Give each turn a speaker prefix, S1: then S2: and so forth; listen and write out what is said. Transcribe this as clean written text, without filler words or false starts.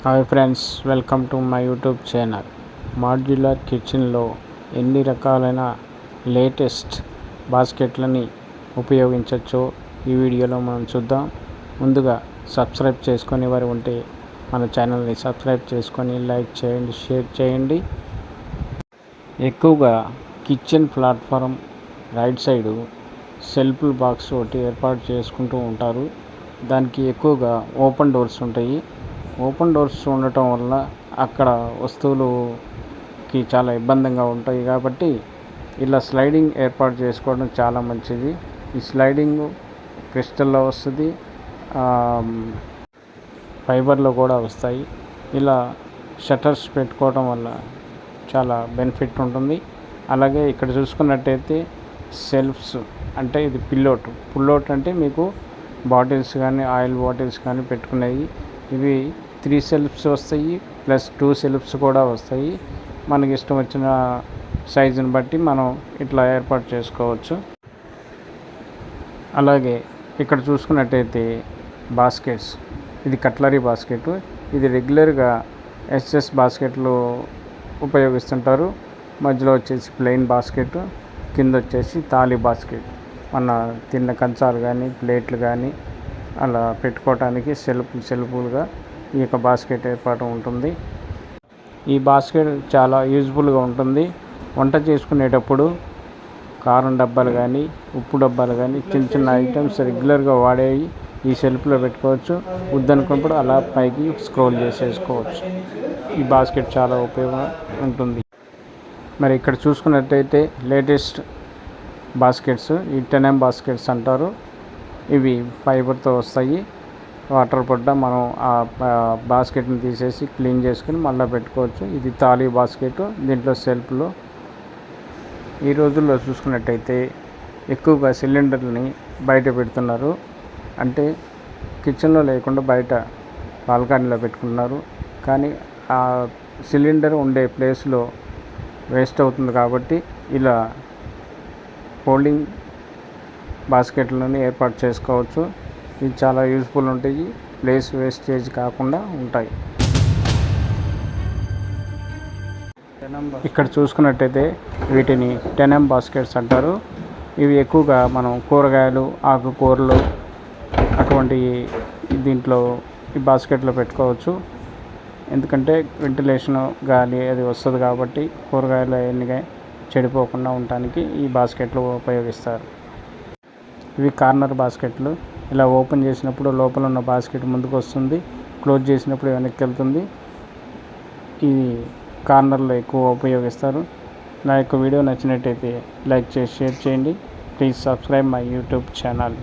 S1: Hi friends, welcome to my YouTube channel. Modular కిచెన్లో ఎన్ని రకాలైన లేటెస్ట్ బాస్కెట్లని ఉపయోగించవచ్చో ఈ వీడియోలో మనం చూద్దాం. ముందుగా సబ్స్క్రైబ్ చేసుకొని వారు ఉంటే మన ఛానల్ని సబ్స్క్రైబ్ చేసుకొని లైక్ చేయండి, షేర్ చేయండి. ఎక్కువగా kitchen platform right side self box ఒకటి ఏర్పాటు చేసుకుంటూ ఉంటారు. దానికి ఎక్కువగా ఓపెన్ డోర్స్ ఉంటాయి. ఓపెన్ డోర్స్ ఉండటం వల్ల అక్కడ వస్తువులుకి చాలా ఇబ్బందిగా ఉంటాయి కాబట్టి ఇలా స్లైడింగ్ ఏర్పాటు చేసుకోవడం చాలా మంచిది. ఈ స్లైడింగ్ క్రిస్టల్లో వస్తుంది, ఫైబర్లో కూడా వస్తాయి. ఇలా షట్టర్స్ పెట్టుకోవడం వల్ల చాలా బెనిఫిట్ ఉంటుంది. అలాగే ఇక్కడ చూసుకున్నట్టయితే సెల్ఫ్స్ అంటే ఇది పుల్లోట్ అంటే మీకు బాటిల్స్ కానీ ఆయిల్ బాటిల్స్ కానీ పెట్టుకునేవి. ఇవి 3 సెల్ఫ్స్ వస్తాయి, ప్లస్ 2 సెల్ఫ్స్ కూడా వస్తాయి. మనకి ఇష్టం వచ్చిన సైజుని బట్టి మనం ఇట్లా ఏర్పాటు చేసుకోవచ్చు. అలాగే ఇక్కడ చూసుకున్నట్టయితే బాస్కెట్స్, ఇది కట్లరీ బాస్కెట్. ఇది రెగ్యులర్గా ఎస్ఎస్ బాస్కెట్లు ఉపయోగిస్తుంటారు. మధ్యలో వచ్చేసి ప్లెయిన్ బాస్కెట్, కింద వచ్చేసి తాళి బాస్కెట్. మన తిన్న కంచాలు కానీ ప్లేట్లు కానీ అలా పెట్టుకోవటానికి సెల్ఫ్లుగా ఈ యొక్క బాస్కెట్ ఏర్పాటు ఉంటుంది. ఈ బాస్కెట్ చాలా యూజ్ఫుల్గా ఉంటుంది. వంట చేసుకునేటప్పుడు కారం డబ్బాలు కానీ ఉప్పు డబ్బాలు కానీ చిన్న ఐటమ్స్ రెగ్యులర్గా వాడేవి ఈ సెల్ఫ్లో పెట్టుకోవచ్చు. వద్దనుకున్నప్పుడు అలా పైకి స్క్రోల్ చేసేసుకోవచ్చు. ఈ బాస్కెట్ చాలా ఉపయోగం ఉంటుంది. మరి ఇక్కడ చూసుకున్నట్టయితే లేటెస్ట్ బాస్కెట్స్, ఈ 10M బాస్కెట్స్ అంటారు. ఇవి ఫైబర్తో వస్తాయి. వాటర్ పడ్డ మనం ఆ బాస్కెట్ని తీసేసి క్లీన్ చేసుకుని మళ్ళీ పెట్టుకోవచ్చు. ఇది తాళీ బాస్కెట్, దీంట్లో సెల్ఫ్లో. ఈ రోజుల్లో చూసుకున్నట్టయితే ఎక్కువగా సిలిండర్ని బయట పెడుతున్నారు. అంటే కిచెన్లో లేకుండా బయట బాల్కనీలో పెట్టుకుంటున్నారు. కానీ ఆ సిలిండర్ ఉండే ప్లేస్లో వేస్ట్ అవుతుంది కాబట్టి ఇలా ఫోల్డింగ్ బాస్కెట్లని ఏర్పాటు చేసుకోవచ్చు. ఇవి చాలా యూజ్ఫుల్ ఉంటాయి, ప్లేస్ వేస్టేజ్ కాకుండా ఉంటాయి. ఇక్కడ చూసుకున్నట్టయితే వీటిని 10M బాస్కెట్స్ అంటారు. ఇవి ఎక్కువగా మనం కూరగాయలు, ఆకుకూరలు అటువంటి దీంట్లో ఈ బాస్కెట్లో పెట్టుకోవచ్చు. ఎందుకంటే వెంటిలేషన్ గాలి అది వస్తుంది కాబట్టి కూరగాయలు అవన్నీ చెడిపోకుండా ఉండటానికి ఈ బాస్కెట్లు ఉపయోగిస్తారు. ఇవి కార్నర్ బాస్కెట్లు. ఇలా ఓపెన్ చేసినప్పుడు లోపల ఉన్న బాస్కెట్ ముందుకు వస్తుంది, క్లోజ్ చేసినప్పుడు వెనక్కి వెళ్తుంది. ఈ కార్నర్లో ఎక్కువ ఉపయోగిస్తారు. నా యొక్క వీడియో నచ్చినట్టయితే లైక్ చేసి షేర్ చేయండి. Please subscribe my YouTube channel.